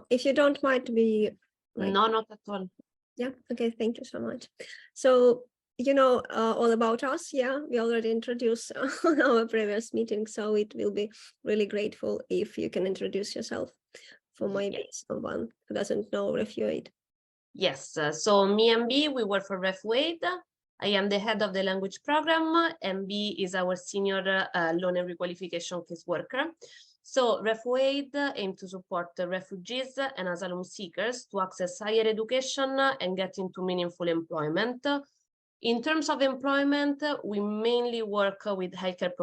If you don't mind to be like... No, not at all. Yeah, okay, thank you so much. So, you know all about us, yeah, we already introduced on our previous meeting, so it will be really grateful if you can introduce yourself for maybe someone who doesn't know RefuAid. Yes, so me and B, we work for RefuAid. I am the head of the language program, and B is our senior loan and requalification caseworker. So RefuAid aims to support refugees and asylum seekers to access higher education and get into meaningful employment. In terms of employment, we mainly work with healthcare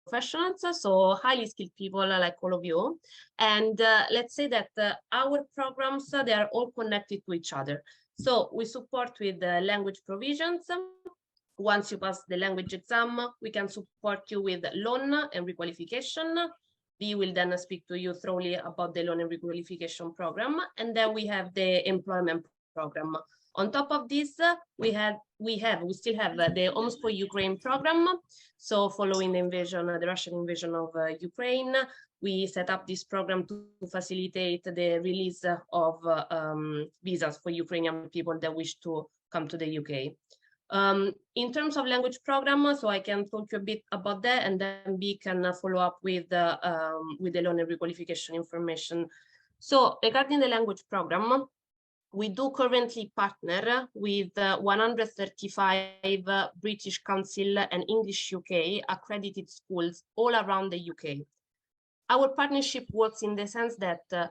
professionals, so highly skilled people like all of you. And let's say that our programs, they are all connected to each other. So we support with language provisions. Once you pass the language exam, we can support you with loan and requalification. We will then speak to you thoroughly about the loan and requalification program. And then we have the employment program. On top of this, we still have the Homes for Ukraine program. So following the invasion, the Russian invasion of Ukraine, we set up this program to facilitate the release of visas for Ukrainian people that wish to come to the UK. In terms of language program, so I can talk to you a bit about that, and then we can follow up with the loan and requalification information. So regarding the language program, we do currently partner with 135 British Council and English UK accredited schools all around the UK. Our partnership works in the sense that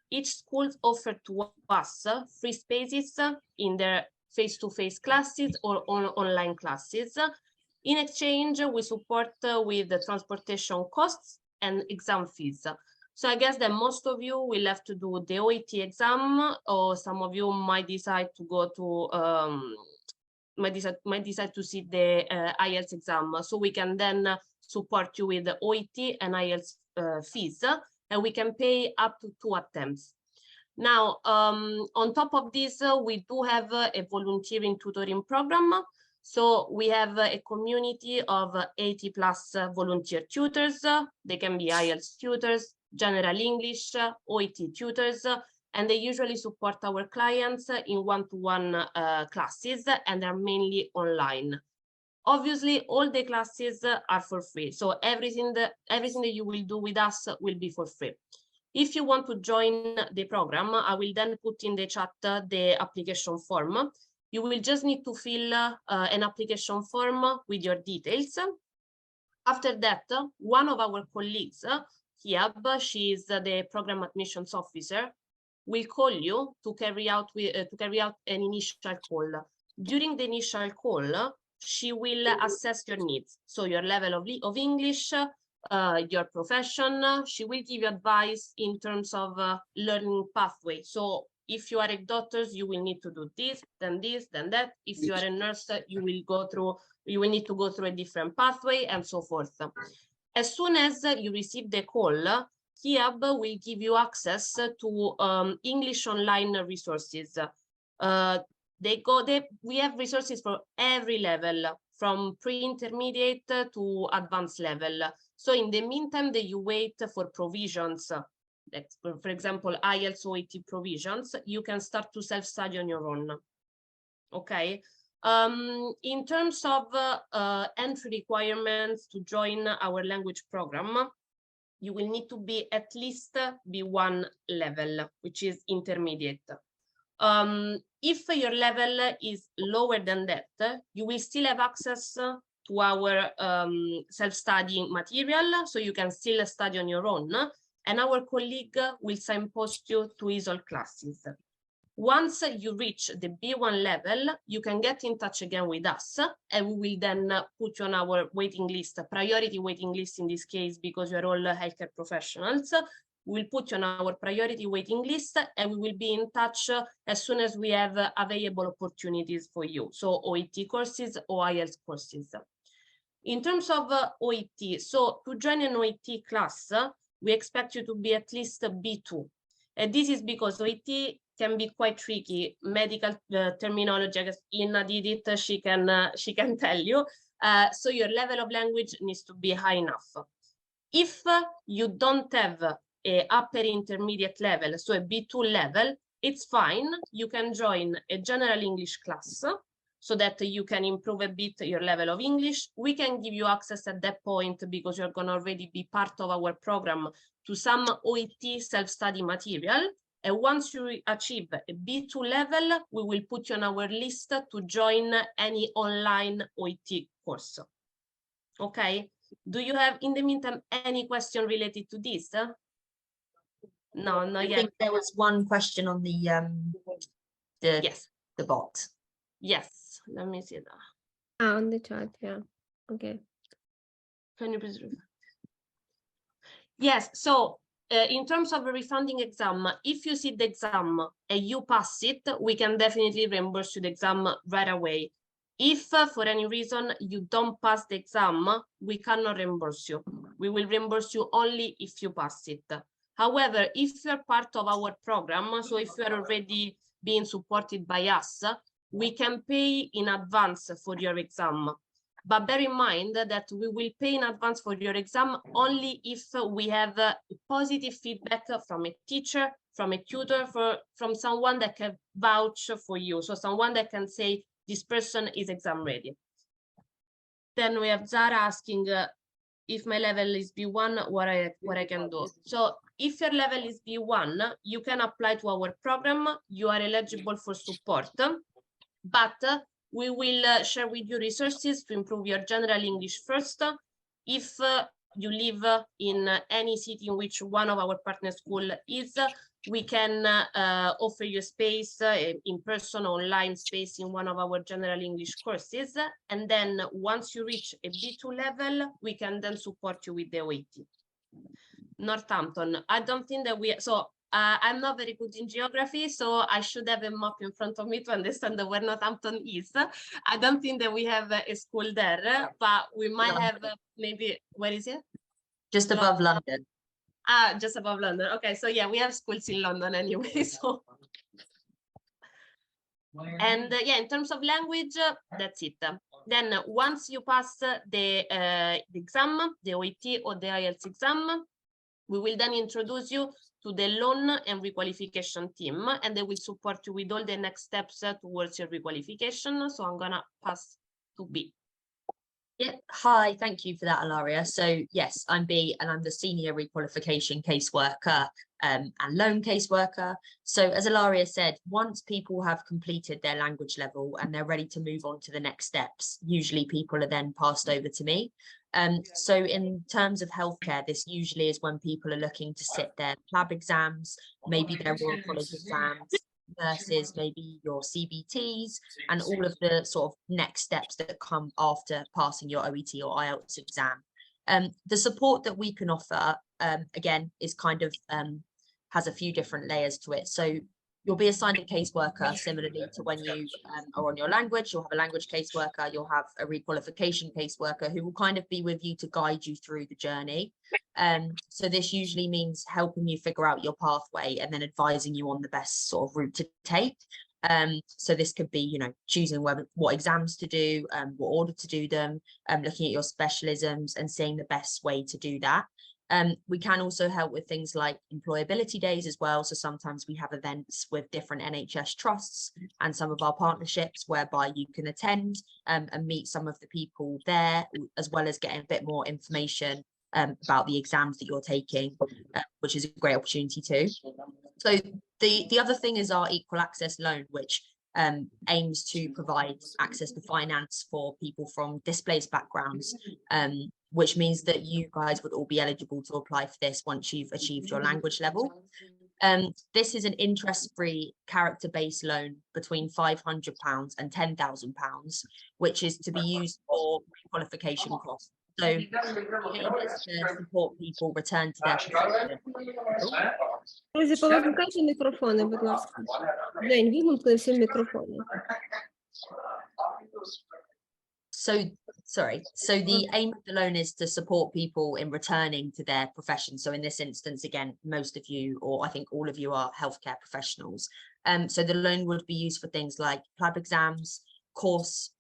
each school offers to us free spaces in their face-to-face classes or online classes. In exchange, we support with the transportation costs and exam fees. So I guess that most of you will have to do the OET exam, or some of you might decide to go to, might decide to see the IELTS exam. So we can then support you with the OET and IELTS fees, and we can pay up to 2 attempts. Now, on top of this, we do have a volunteering tutoring program. So we have a community of 80+ volunteer tutors. They can be IELTS tutors, general English, OET tutors, and they usually support our clients in one-to-one classes, and they're mainly online. Obviously, all the classes are for free. So everything that you will do with us will be for free. If you want to join the program, I will then put in the chat the application form. You will just need to fill an application form with your details. After that, one of our colleagues, Hiab, she is the program admissions officer, will call you to carry out an initial call. During the initial call, she will assess your needs, so your level of English, your profession. She will give you advice in terms of learning pathway. So if you are a doctor, you will need to do this, then that. If you are a nurse, you will need to go through a different pathway, and so forth. As soon as you receive the call, Hiab will give you access to English online resources. We have resources for every level, from pre-intermediate to advanced level. So in the meantime that you wait for provisions, like for example, IELTS OET provisions, you can start to self-study on your own. Okay. In terms of entry requirements to join our language program, you will need to be at least B1 level, which is intermediate. If your level is lower than that, you will still have access to our self-studying material, so you can still study on your own, and our colleague will signpost you to ESOL classes. Once you reach the B1 level, you can get in touch again with us, and we will then put you on our waiting list, priority waiting list in this case, because you're all healthcare professionals. We'll put you on our priority waiting list, and we will be in touch as soon as we have available opportunities for you. So OET courses or IELTS courses. In terms of OET, so to join an OET class, we expect you to be at least B2. And this is because OET can be quite tricky. Medical terminology, I guess Inna did it, she can tell you. So your level of language needs to be high enough. If you don't have a upper intermediate level, so a B2 level, it's fine. You can join a general English class so that you can improve a bit your level of English. We can give you access at that point because you're going to already be part of our program to some OET self-study material. And once you achieve a B2 level, we will put you on our list to join any online OET course. Okay. Do you have, in the meantime, any question related to this? No, not yet. I think there was one question on the Yes. the bot. Yes, let me see that. On the chat, yeah. Okay. Can you please read? Yes, so in terms of a refunding exam, if you sit the exam and you pass it, we can definitely reimburse you the exam right away. If for any reason you don't pass the exam, we cannot reimburse you. We will reimburse you only if you pass it. However, if you're part of our program, so if you're already being supported by us, we can pay in advance for your exam. But bear in mind that we will pay in advance for your exam only if we have positive feedback from a teacher, from a tutor, from someone that can vouch for you. So someone that can say, this person is exam ready. Then we have Zara asking if my level is B1, what I can do. So if your level is B1, you can apply to our program. You are eligible for support, but we will share with you resources to improve your general English first. If you live in any city in which one of our partner schools is, we can offer you space in person, online space in one of our general English courses. And then once you reach a B2 level, we can then support you with the OET. Northampton, I don't think that I'm not very good in geography, so I should have a map in front of me to understand where Northampton is. I don't think that we have a school there, but we might have maybe, where is it? Just above London. Ah, just above London. Okay, so yeah, we have schools in London anyway. So, and yeah, in terms of language, that's it. Then once you pass the exam, the OET or the IELTS exam, we will then introduce you to the loan and requalification team, and they will support you with all the next steps towards your requalification. So I'm gonna pass to B. Yeah, hi, thank you for that, Ilaria. So yes, I'm B and I'm the senior requalification caseworker and loan caseworker. So as Ilaria said, once people have completed their language level and they're ready to move on to the next steps, usually people are then passed over to me. So in terms of healthcare, this usually is when people are looking to sit their PLAB exams, maybe their Royal College exams, versus maybe your CBTs and all of the sort of next steps that come after passing your OET or IELTS exam. The support that we can offer, again, is kind of has a few different layers to it. So you'll be assigned a caseworker similarly to when you are on your language. You'll have a language caseworker, you'll have a requalification caseworker who will kind of be with you to guide you through the journey. So this usually means helping you figure out your pathway and then advising you on the best sort of route to take. So this could be, you know, choosing what exams to do, what order to do them, looking at your specialisms and seeing the best way to do that. We can also help with things like employability days as well. So sometimes we have events with different NHS trusts and some of our partnerships whereby you can attend and meet some of the people there, as well as getting a bit more information about the exams that you're taking, which is a great opportunity too. So the other thing is our equal access loan, which aims to provide access to finance for people from displaced backgrounds, which means that you guys would all be eligible to apply for this once you've achieved your language level. This is an interest-free character-based loan between £500 and £10,000, which is to be used for qualification costs. So it is to support people return to their profession. Друзі, повимикайте мікрофони, будь ласка. Жень, вимкни всі мікрофони. So the aim of the loan is to support people in returning to their profession. So in this instance, again, most of you, or I think all of you, are healthcare professionals. So the loan would be used for things like PLAB exams, course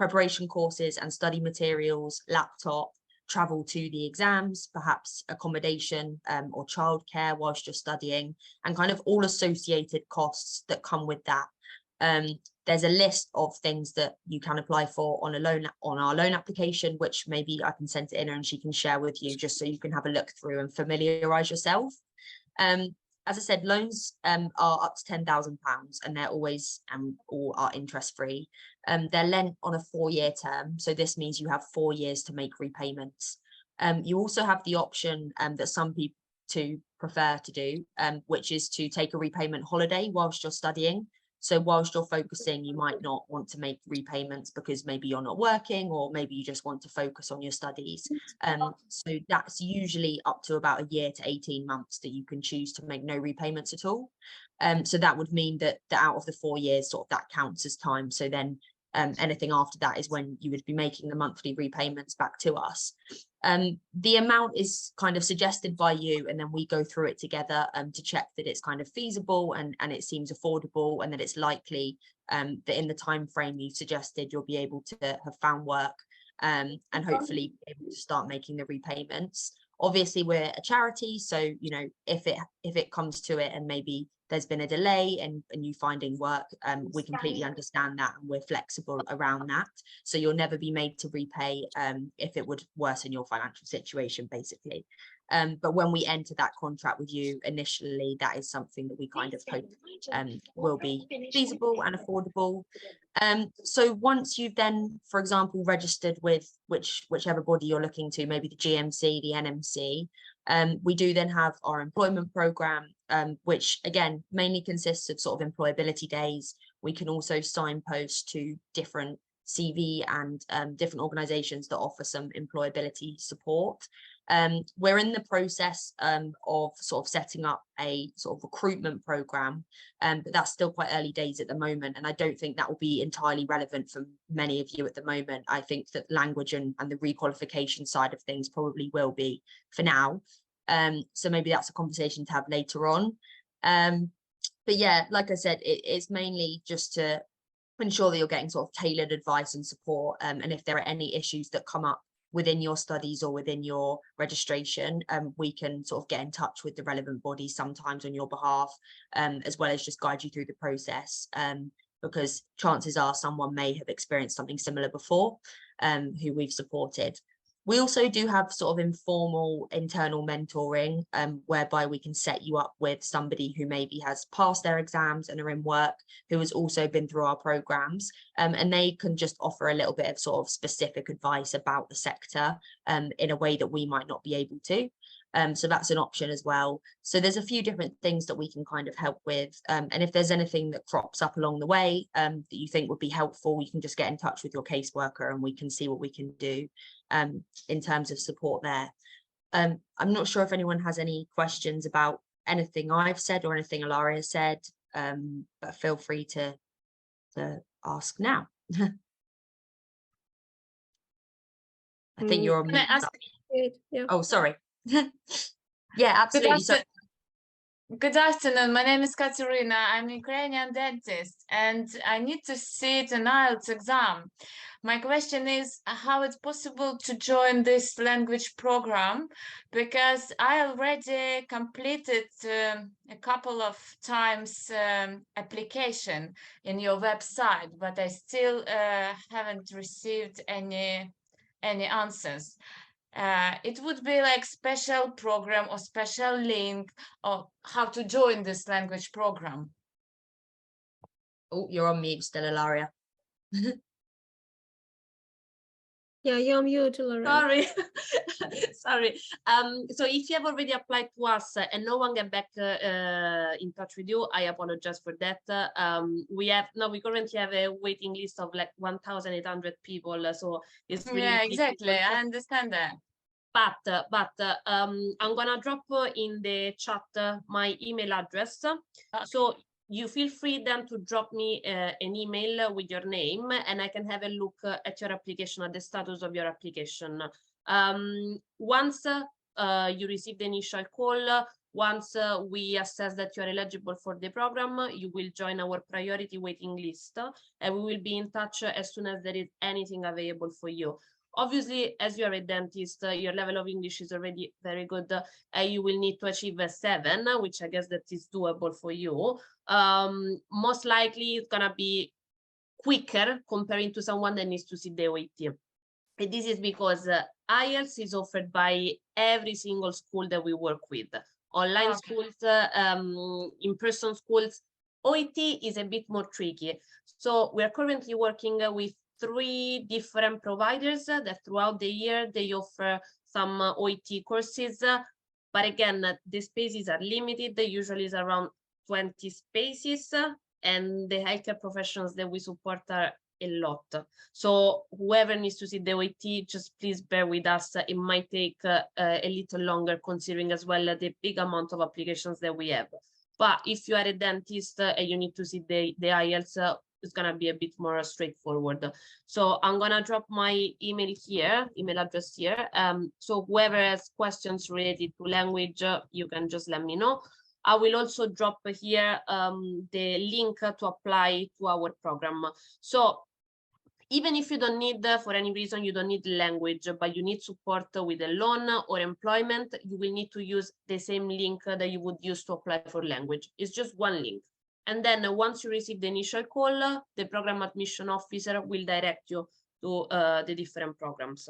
preparation courses and study materials, laptop, travel to the exams, perhaps accommodation or childcare whilst you're studying, and kind of all associated costs that come with that. There's a list of things that you can apply for on our loan application, which maybe I can send to Inna and she can share with you, just so you can have a look through and familiarise yourself. As I said, loans are up to £10,000 and they're always all are interest free. They're lent on a 4-year term, so this means you have 4 years to make repayments. You also have the option that some people prefer to do, which is to take a repayment holiday whilst you're studying. So whilst you're focusing, you might not want to make repayments because maybe you're not working, or maybe you just want to focus on your studies. So that's usually up to about a year to 18 months that you can choose to make no repayments at all. So that would mean that out of the 4 years, sort of that counts as time. So then anything after that is when you would be making the monthly repayments back to us. The amount is kind of suggested by you, and then we go through it together to check that it's kind of feasible and it seems affordable, and that it's likely that in the time frame you've suggested you'll be able to have found work and hopefully be able to start making the repayments. Obviously, we're a charity, so you know, if it comes to it and maybe there's been a delay in you finding work, we completely understand that, and we're flexible around that. So you'll never be made to repay if it would worsen your financial situation, basically. But when we enter that contract with you initially, that is something that we kind of hope will be feasible and affordable. So once you've then, for example, registered with whichever body you're looking to, maybe the GMC, the NMC, we do then have our employment program, which again mainly consists of sort of employability days. We can also signpost to different CV and different organisations that offer some employability support. We're in the process of sort of setting up a sort of recruitment program, but that's still quite early days at the moment, and I don't think that will be entirely relevant for many of you at the moment. I think that language and the requalification side of things probably will be for now. So maybe that's a conversation to have later on. But yeah, like I said, it's mainly just to ensure that you're getting sort of tailored advice and support, and if there are any issues that come up within your studies or within your registration, we can sort of get in touch with the relevant bodies sometimes on your behalf, as well as just guide you through the process, because chances are someone may have experienced something similar before, who we've supported. We also do have sort of informal internal mentoring, whereby we can set you up with somebody who maybe has passed their exams and are in work, who has also been through our programs, and they can just offer a little bit of sort of specific advice about the sector in a way that we might not be able to. So that's an option as well. So there's a few different things that we can kind of help with. And if there's anything that crops up along the way that you think would be helpful, you can just get in touch with your caseworker and we can see what we can do in terms of support there. I'm not sure if anyone has any questions about anything I've said or anything Ilaria said, but feel free to ask now. I think you're on mute. Yeah. Oh, sorry. Yeah, absolutely. Good afternoon. My name is Katerina. I'm a Ukrainian dentist and I need to sit an IELTS exam. My question is how it's possible to join this language program, because I already completed a couple of times application in your website, but I still haven't received any answers. It would be like special program or special link or how to join this language program. Oh, you're on mute still, Ilaria. Yeah, you're on mute, Laura. Sorry. Sorry. So if you have already applied to us and no one get back in touch with you, I apologize for that. We currently have a waiting list of like 1,800 people, so it's really exactly. difficult. I understand that. But I'm gonna drop in the chat my email address. So you feel free then to drop me an email with your name, and I can have a look at your application, at the status of your application. Once you receive the initial call, once we assess that you are eligible for the program, you will join our priority waiting list, and we will be in touch as soon as there is anything available for you. Obviously, as you are a dentist, your level of English is already very good. You will need to achieve a 7, which I guess that is doable for you. Most likely it's gonna be quicker comparing to someone that needs to sit the OET. And this is because IELTS is offered by every single school that we work with. Online schools, in-person schools. OET is a bit more tricky. So we are currently working with 3 different providers that throughout the year, they offer some OET courses. But again, the spaces are limited. Usually is around 20 spaces. And the healthcare professionals that we support are a lot. So whoever needs to see the OET, just please bear with us. It might take a little longer considering as well the big amount of applications that we have. But if you are a dentist and you need to see the IELTS, it's gonna be a bit more straightforward. So I'm gonna drop my email address here. So whoever has questions related to language, you can just let me know. I will also drop here the link to apply to our program. So even if you don't need, for any reason, you don't need language, but you need support with a loan or employment, you will need to use the same link that you would use to apply for language. It's just one link. And then once you receive the initial call, the program admission officer will direct you to the different programs.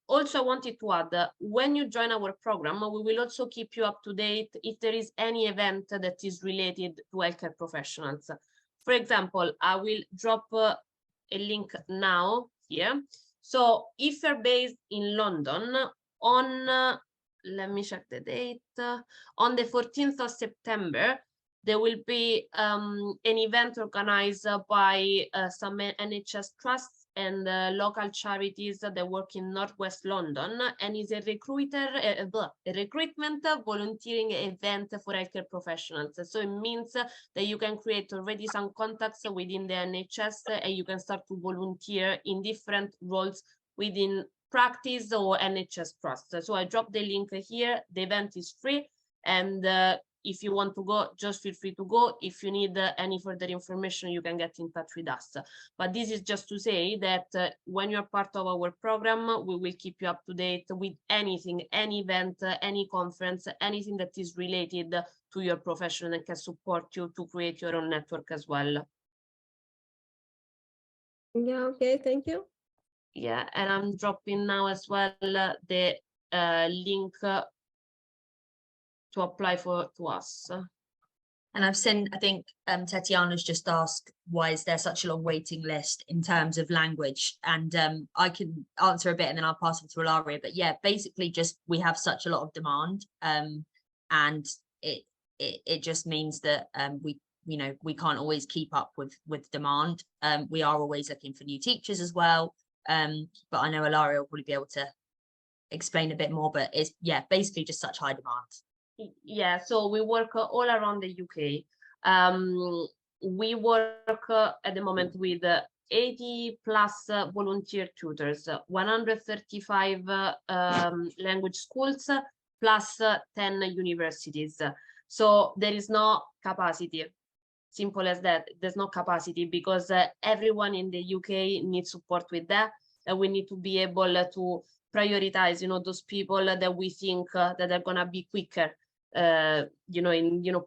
Also, I wanted to add, when you join our program, we will also keep you up to date if there is any event that is related to healthcare professionals. For example, I will drop a link now here. So if you're based in London, on, let me check the date, on the 14th of September, there will be an event organized by some NHS trusts and local charities that work in Northwest London, and is a recruitment volunteering event for healthcare professionals. So it means that you can create already some contacts within the NHS and you can start to volunteer in different roles within practice or NHS trust. So I dropped the link here. The event is free, and if you want to go, just feel free to go. If you need any further information, you can get in touch with us. But this is just to say that when you're part of our program, we will keep you up to date with anything, any event, any conference, anything that is related to your profession and can support you to create your own network as well. Yeah, okay, thank you. Yeah, and I'm dropping now as well the link to apply to us. And I've seen, I think Tatiana's just asked, why is there such a long waiting list in terms of language? And I can answer a bit and then I'll pass it to Ilaria. But yeah, basically just we have such a lot of demand, and it just means that we can't always keep up with demand. We are always looking for new teachers as well. But I know Ilaria will probably be able to explain a bit more, but it's, yeah, basically just such high demand. Yeah, so we work all around the UK. We work at the moment with 80 plus volunteer tutors, 135 language schools, plus 10 universities. So there is no capacity, simple as that. There's no capacity because everyone in the UK needs support with that. And we need to be able to prioritize, those people that we think that are gonna be quicker.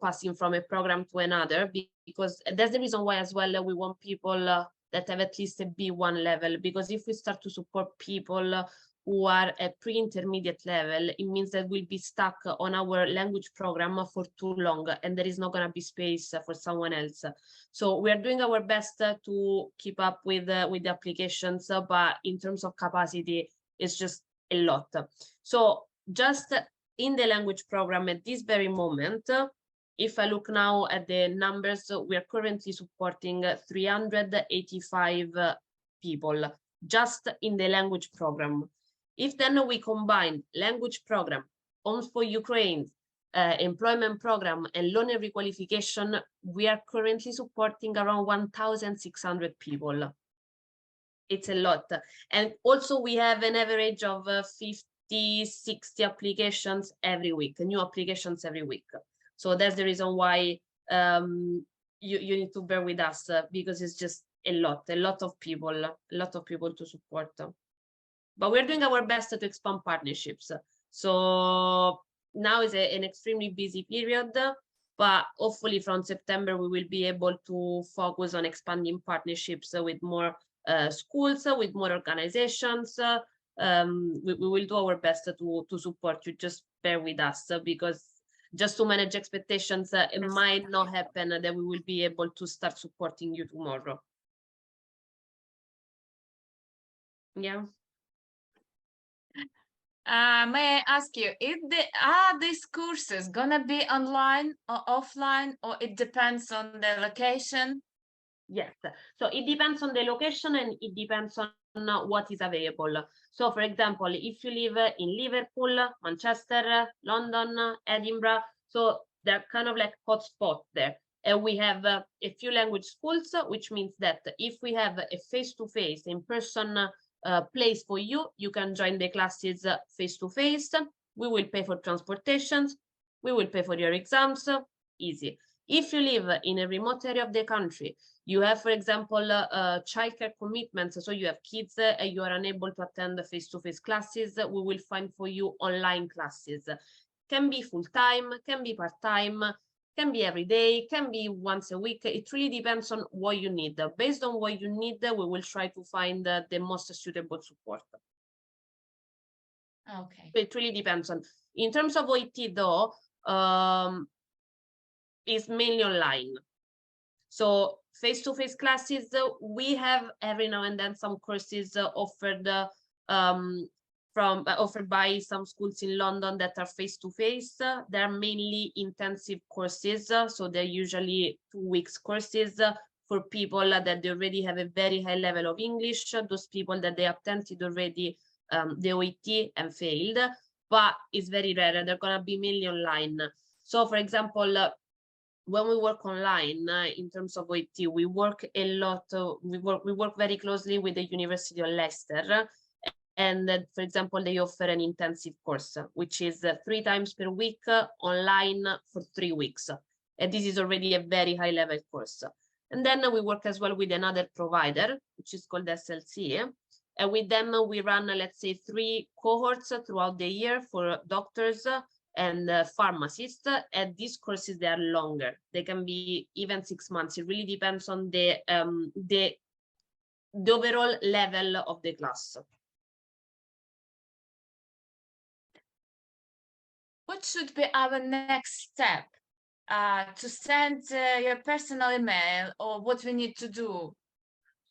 Passing from a program to another, because that's the reason why as well we want people that have at least a B1 level, because if we start to support people who are at pre-intermediate level, it means that we'll be stuck on our language program for too long and there is not going to be space for someone else. So we are doing our best to keep up with the applications, but in terms of capacity, it's just a lot. So just in the language program at this very moment, if I look now at the numbers, we are currently supporting 385 people just in the language program. If then we combine language program, Homes for Ukraine, employment program, and loan and requalification, we are currently supporting around 1,600 people. It's a lot. And also we have an average of 50-60 applications every week, new applications every week. So that's the reason why you need to bear with us, because it's just a lot of people to support. but we're doing our best to expand partnerships. So now is an extremely busy period, but hopefully from September, we will be able to focus on expanding partnerships with more schools, with more organizations. We will do our best to support you. Just bear with us, because just to manage expectations, it might not happen that we will be able to start supporting you tomorrow. Yeah. May I ask you, are these courses gonna be online or offline, or it depends on the location? Yes, so it depends on the location and it depends on what is available. So for example, if you live in Liverpool, Manchester, London, Edinburgh, so they're kind of like hotspots there. And we have a few language schools, which means that if we have a face-to-face, in-person place for you, you can join the classes face-to-face. We will pay for transportations. We will pay for your exams. Easy. If you live in a remote area of the country, you have, for example, childcare commitments, so you have kids and you are unable to attend the face-to-face classes, we will find for you online classes. Can be full-time, can be part-time, can be every day, can be once a week. It really depends on what you need. Based on what you need, we will try to find the most suitable support. Okay. It really depends on. In terms of OET though, it's mainly online. So face-to-face classes, we have every now and then some courses offered offered by some schools in London that are face-to-face. They're mainly intensive courses, so they're usually 2 weeks courses for people that they already have a very high level of English, those people that they attempted already the OET and failed, but it's very rare. They're gonna be mainly online. So for example, when we work online in terms of OET, we work a lot, we work very closely with the University of Leicester. And for example, they offer an intensive course, which is 3 times per week online for 3 weeks. And this is already a very high level course. And then we work as well with another provider, which is called SLC. And with them, we run, let's say, 3 cohorts throughout the year for doctors and pharmacists. And these courses, they are longer. They can be even 6 months. It really depends on the overall level of the class. What should be our next step? To send your personal email, or what we need to do?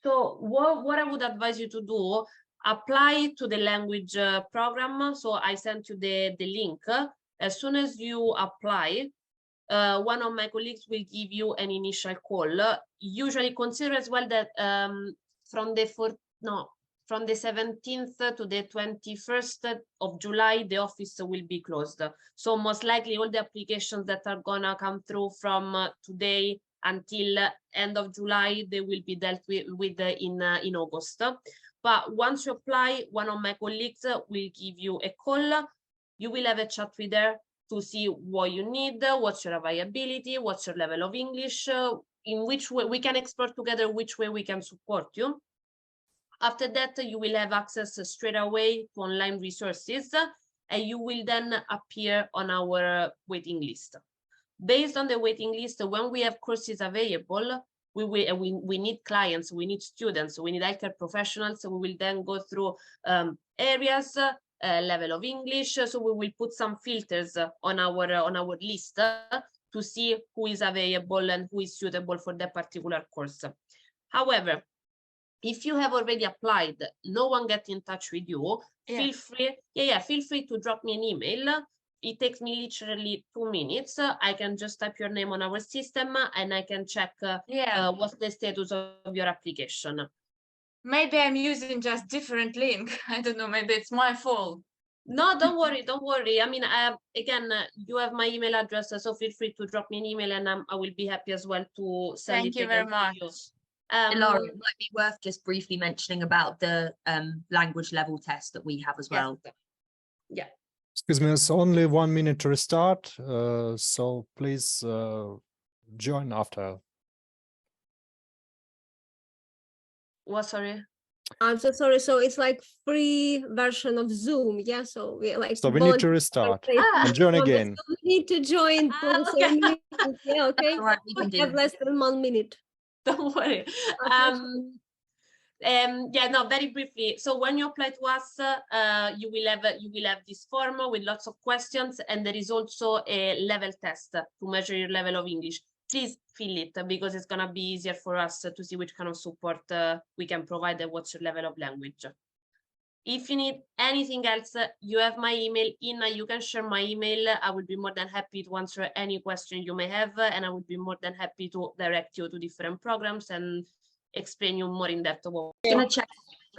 So what I would advise you to do, apply to the language program. So I sent you the link. As soon as you apply, one of my colleagues will give you an initial call. Usually consider as well that from the 17th to the 21st of July, the office will be closed. So most likely all the applications that are gonna come through from today until end of July, they will be dealt with in August. But once you apply, one of my colleagues will give you a call. You will have a chat with her to see what you need, what's your availability, what's your level of English, in which way we can explore together which way we can support you. After that, you will have access straight away to online resources, and you will then appear on our waiting list. Based on the waiting list, when we have courses available, we need clients, we need students, we need healthcare professionals. So we will then go through areas, level of English. So we will put some filters on our list to see who is available and who is suitable for that particular course. However, if you have already applied, no one get in touch with you, feel free to drop me an email. It takes me literally 2 minutes. I can just type your name on our system and I can check what's the status of your application. Maybe I'm using just different link. I don't know, maybe it's my fault. No, don't worry. I mean, again, you have my email address, so feel free to drop me an email and I will be happy as well to send Thank it you very again much. to you. Ilaria, it might be worth just briefly mentioning about the language level test that we have as well. Yeah. Excuse me, it's only 1 minute to restart, so please join after. What, sorry? I'm so sorry. So it's like free version of Zoom. Yeah. So we like. So we need to restart and join again. So we need to join. For the okay. same meeting. Yeah. Okay. All right, we can We do have that. less than 1 minute. Don't worry. Yeah, no, very briefly. So when you apply to us, you will have this form with lots of questions, and there is also a level test to measure your level of English. Please fill it because it's gonna be easier for us to see which kind of support we can provide and what's your level of language. If you need anything else, you have my email. Ina, you can share my email. I will be more than happy to answer any question you may have, and I would be more than happy to direct you to different programs and explain you more in depth about. I'm gonna check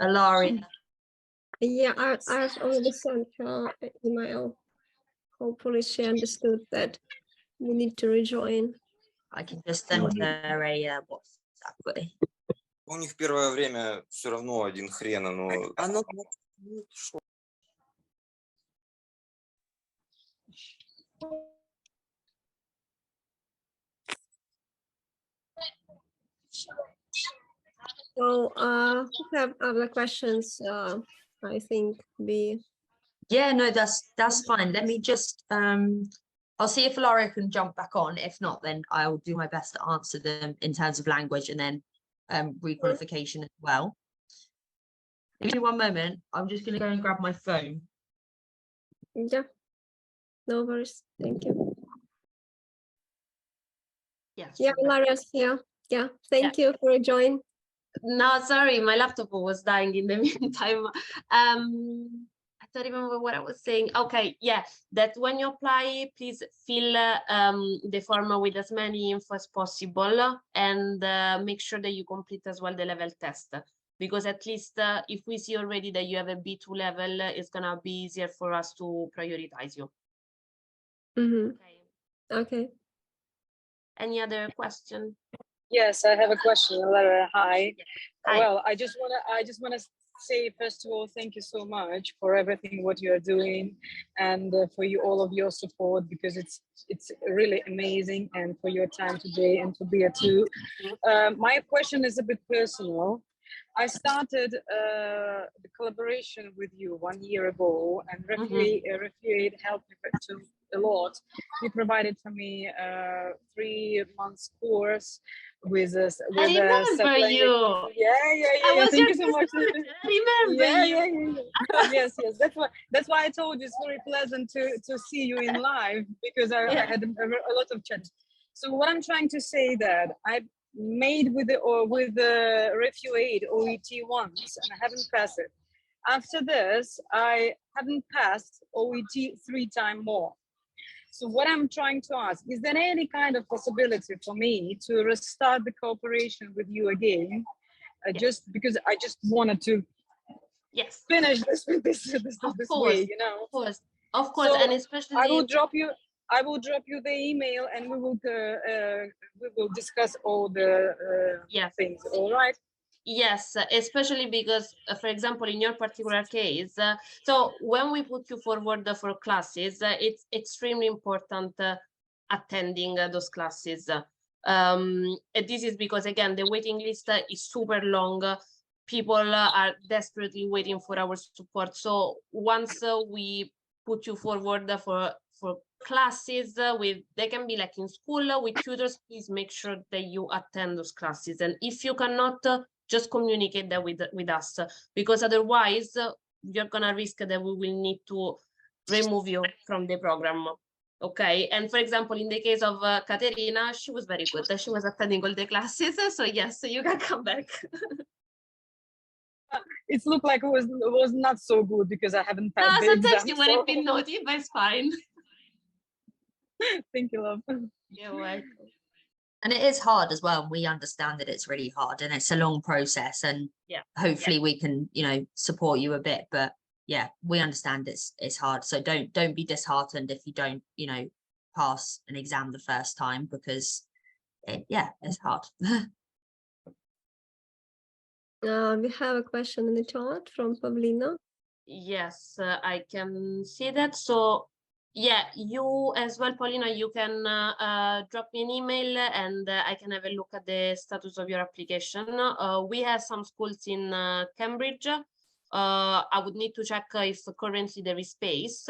Ilaria. Yeah, I've already sent her an email. Hopefully she understood that we need to rejoin. I can just send her a WhatsApp. Buddy. У них первое время все равно один хрен, оно шо? So who have other questions? I think Yeah, no, that's fine. Let me just I'll see if Ilaria can jump back on. If not, then I'll do my best to answer them in terms of language and then requalification as well. Give me one moment. I'm just gonna go and grab my phone. yeah. No worries. Thank you. Yeah. Yeah, Ilaria's here. Yeah. Thank you for joining. No, sorry, my laptop was dying in the meantime. I don't remember what I was saying. Okay, yeah, that when you apply, please fill the form with as many info as possible, and make sure that you complete as well the level test, because at least if we see already that you have a B2 level, it's gonna be easier for us to prioritize you. Mm-hmm. Okay. Okay. Any other question? Yes, I have a question, Lara. Hi. Hi. Well, I just wanna say first of all, thank you so much for everything what you are doing, and for all of your support, because it's really amazing, and for your time today and to be too. My question is a bit personal. I started the collaboration with you 1 year ago, and RefuAid helped me a lot. You provided for me 3 months course with us. I remember you. Yeah. Thank you so much. I remember you. Yes. That's why I told you it's very pleasant to see you in live, because I had a lot of chat. So what I'm trying to say that I made with the RefuAid OET once, and I haven't passed it. After this, I haven't passed OET 3 times more. So what I'm trying to ask, is there any kind of possibility for me to restart the cooperation with you again? Just because I just wanted to finish this way, you know. Of course, so and especially I will drop you the email, and we will discuss all the things. All right. Yes, especially because, for example, in your particular case, so when we put you forward for classes, it's extremely important attending those classes. And this is because, again, the waiting list is super long. People are desperately waiting for our support. So once we put you forward for classes, they can be like in school with tutors, please make sure that you attend those classes. And if you cannot, just communicate that with us, because otherwise you're gonna risk that we will need to remove you from the program. Okay, and for example, in the case of Katerina, she was very good. She was attending all the classes, so yes, you can come back. It looked like it was not so good because I haven't passed the exam. Sometimes you wouldn't be naughty, but it's fine. Thank you, love. You're welcome. And it is hard as well. We understand that it's really hard and it's a long process, and hopefully we can, support you a bit, but yeah, we understand it's hard. So don't be disheartened if you don't, pass an exam the first time, because it's hard. We have a question in the chat from Pavlina. Yes, I can see that. So Yeah, you as well, Paulina, you can drop me an email and I can have a look at the status of your application. We have some schools in Cambridge. I would need to check if currently there is space,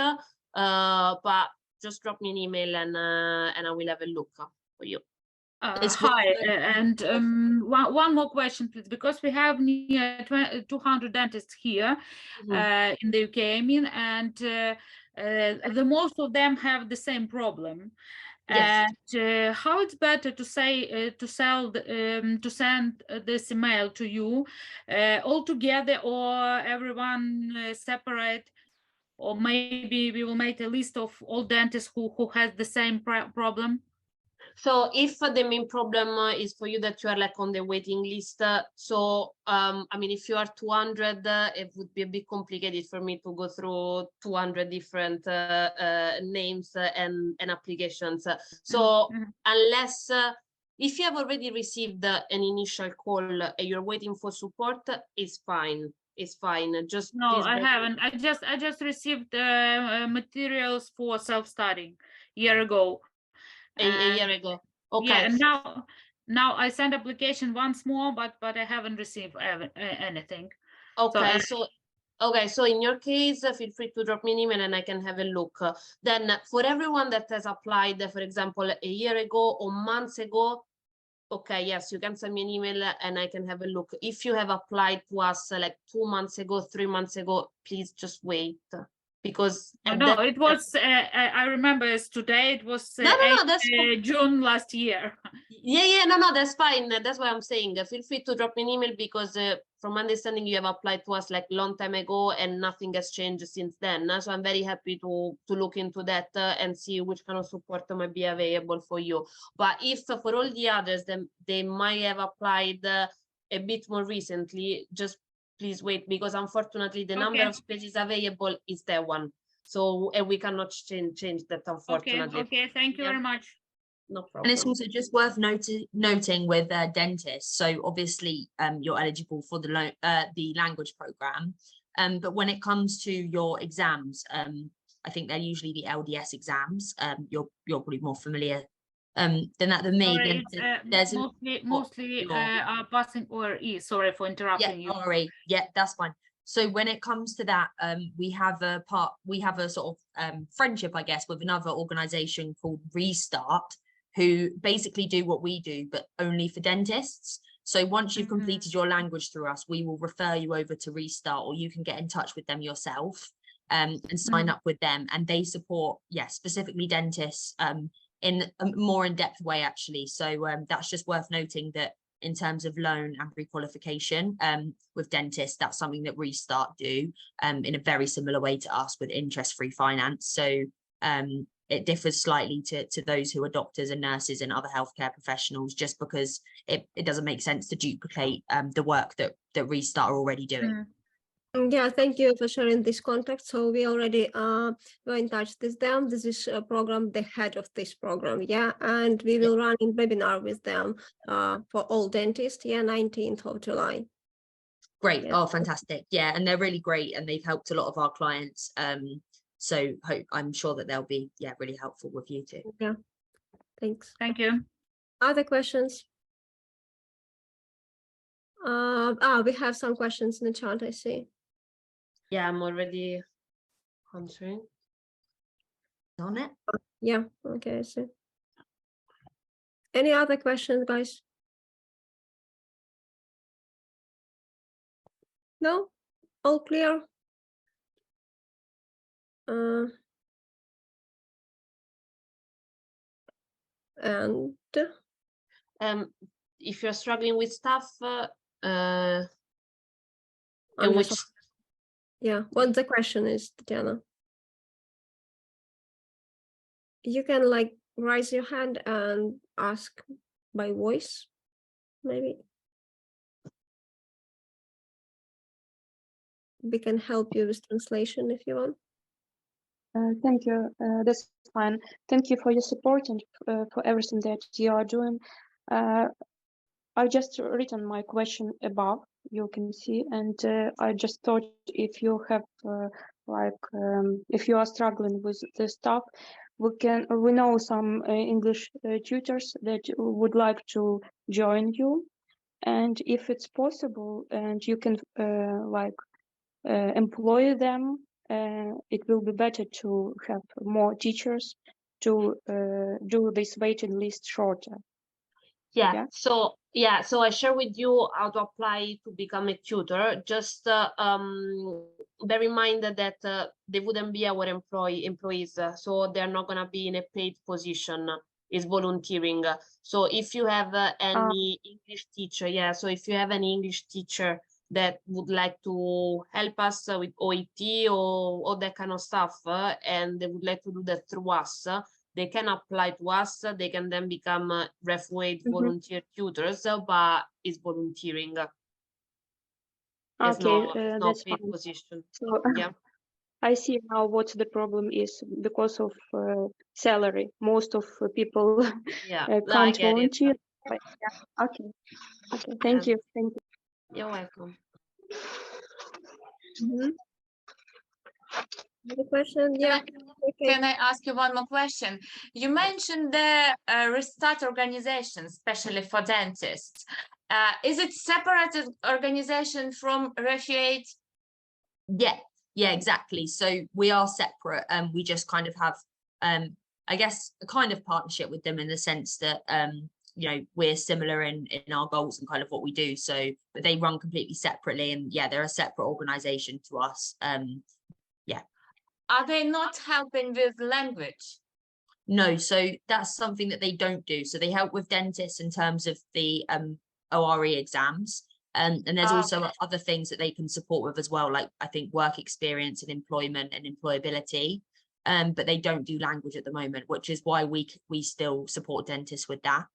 but just drop me an email and I will have a look for you. Hi, and one more question, please, because we have near 200 dentists here in the UK, I mean, and the most of them have the same problem. Yes. And how it's better to say to send this email to you all together, or everyone separate, or maybe we will make a list of all dentists who has the same problem? So if the main problem is for you that you are like on the waiting list, I mean, if you are 200, it would be a bit complicated for me to go through 200 different names and applications. So unless, if you have already received an initial call and you're waiting for support, it's fine. It's fine. Just no, I haven't. I just received materials for self-studying a year ago. A year ago. Okay. Yeah, and now I sent application once more, but I haven't received anything. Okay, so in your case, feel free to drop me an email and I can have a look. Then for everyone that has applied, for example, a year ago or months ago, okay, yes, you can send me an email and I can have a look. If you have applied to us like 2 months ago, 3 months ago, please just wait. Because no, it was I remember it's today, it was that's June last year. No, that's fine. That's what I'm saying. Feel free to drop me an email because from understanding you have applied to us like long time ago and nothing has changed since then. So I'm very happy to look into that and see which kind of support might be available for you. But if for all the others, then they might have applied a bit more recently, just please wait, because unfortunately the number of spaces available is that one. So we cannot change that, unfortunately. Okay, thank you very much. No problem. And it's also just worth noting with dentists. So obviously you're eligible for the language program. But when it comes to your exams, I think they're usually the LDS exams. You're probably more familiar than me. Sorry, there's mostly passing ORE. Sorry for interrupting you. ORE. Yeah, that's fine. So when it comes to that, we have a sort of friendship, I guess, with another organization called Restart, who basically do what we do, but only for dentists. So once you've completed your language through us, we will refer you over to Restart, or you can get in touch with them yourself and sign up with them. And they support, specifically dentists in a more in-depth way, actually. So that's just worth noting that in terms of loan and pre-qualification with dentists, that's something that Restart do in a very similar way to us with interest-free finance. So it differs slightly to those who are doctors and nurses and other healthcare professionals, just because it doesn't make sense to duplicate the work that Restart are already doing. Yeah, thank you for sharing this contact. So we already were in touch with them. This is a program, the head of this program, and we will run a webinar with them for all dentists, 19th of July. Great. Oh, fantastic. And they're really great, and they've helped a lot of our clients. So I'm sure that they'll be really helpful with you too. Yeah, thanks. Thank you. Other questions? We have some questions in the chat, I see. Yeah, I'm already answering. On it? Yeah, okay, I see. Any other questions, guys? No? All clear? And if you're struggling with stuff, what the question is, Tatiana? You can raise your hand and ask by voice, maybe. We can help you with translation if you want. Thank you. That's fine. Thank you for your support and for everything that you are doing. I just written my question above, you can see, and I just thought if you have like if you are struggling with this stuff, we know some English tutors that would like to join you, and if it's possible and you can employ them, it will be better to have more teachers to do this waiting list shorter. Yeah. So I share with you how to apply to become a tutor. Just bear in mind that they wouldn't be our employees, so they're not gonna be in a paid position. It's volunteering. So if you have any English teacher, so if you have any English teacher that would like to help us with OET or all that kind of stuff, and they would like to do that through us, they can apply to us. They can then become RefuAid volunteer tutors, but it's volunteering. It's Okay, no that's paid fine. position. So, Yeah. I see now what the problem is because of salary. Most of people Yeah, can't volunteer. But, yeah. Okay. Thank you. You're welcome. Another question? Yeah. Can I ask you one more question? You mentioned the Restart organization, especially for dentists. Is it separate organization from RefuAid? Yeah, exactly. So we are separate, and we just kind of have, I guess, a kind of partnership with them in the sense that, you know, we're similar in our goals and kind of what we do. So, but they run completely separately, and yeah, they're a separate organization to us. Are they not helping with language? No, so that's something that they don't do. So they help with dentists in terms of the ORE exams. And there's also other things that they can support with as well, like I think work experience and employment and employability. But they don't do language at the moment, which is why we still support dentists with that.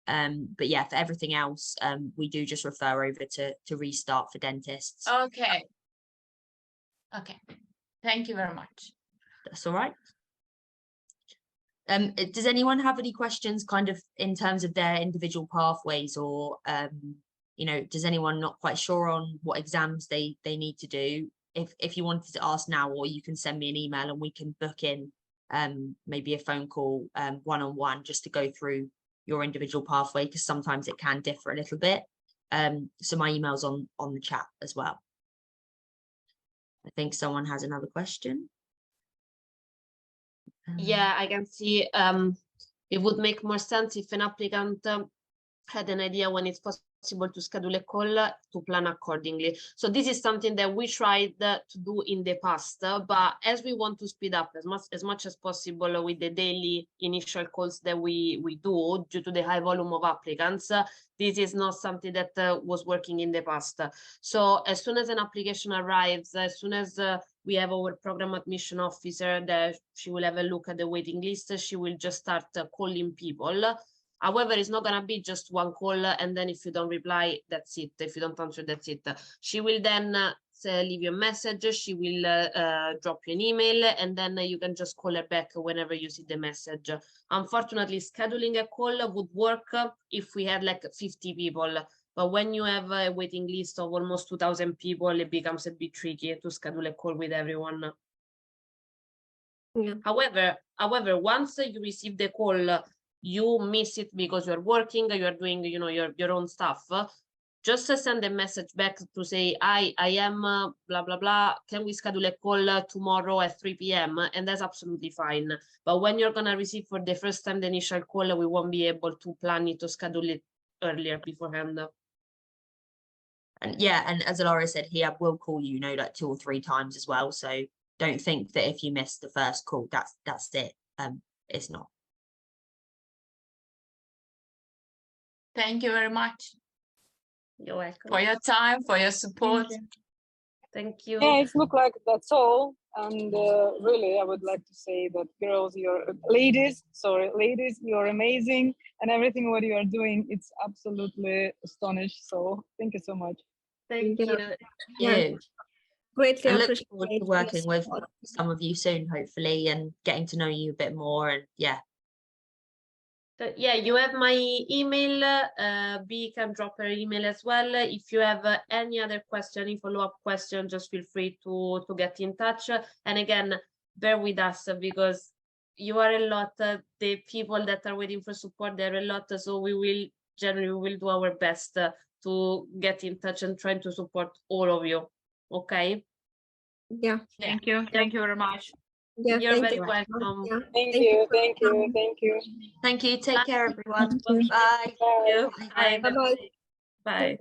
But yeah, for everything else, we do just refer over to Restart for dentists. Okay. Thank you very much. That's all right. Does anyone have any questions kind of in terms of their individual pathways, or you know, does anyone not quite sure on what exams they need to do? If you wanted to ask now, or you can send me an email and we can book in maybe a phone call one-on-one just to go through your individual pathway, because sometimes it can differ a little bit. So my email's on the chat as well. I think someone has another question. Yeah, I can see it would make more sense if an applicant had an idea when it's possible to schedule a call to plan accordingly. So this is something that we tried to do in the past, but as we want to speed up as much as possible with the daily initial calls that we do due to the high volume of applicants, this is not something that was working in the past. So as soon as an application arrives, as soon as we have our program admission officer, that she will have a look at the waiting list, she will just start calling people. However, it's not going to be just one call, and then if you don't reply, that's it. If you don't answer, that's it. She will then leave you a message, she will drop you an email, and then you can just call her back whenever you see the message. Unfortunately, scheduling a call would work if we had like 50 people. But when you have a waiting list of almost 2,000 people, it becomes a bit tricky to schedule a call with everyone. Yeah. However, once you receive the call, you miss it because you're working, you're doing, you know, your own stuff. Just send a message back to say, I am blah, blah, blah. Can we schedule a call tomorrow at 3 p.m? And that's absolutely fine. But when you're going to receive for the first time the initial call, we won't be able to plan it, to schedule it earlier beforehand. And yeah, and as Ilaria said, he will call you, like 2 or 3 times as well. So don't think that if you miss the first call, that's it. It's not. Thank you very much. You're welcome. For your time, for your support. Thank you. Yeah, it looks like that's all. And really, I would like to say that ladies, you're amazing. And everything what you are doing, it's absolutely astonished. So thank you so much. Thank you. Yeah. Greatly I look appreciate forward to working with some of you soon, hopefully, and getting to know you a bit more. And yeah, So, yeah, you have my email. B can drop her email as well. If you have any other question, any follow-up question, just feel free to get in touch. And again, bear with us because you are a lot. The people that are waiting for support, there are a lot. So we will generally do our best to get in touch and try to support all of you. Okay. Yeah. Thank you. Thank you very much. Yeah. You're thank very you. welcome. Yeah. Thank you. Thank you. Thank you. Thank you. Take care, everyone. Thank you. Bye. Bye. Bye. Bye. Bye-bye. Bye.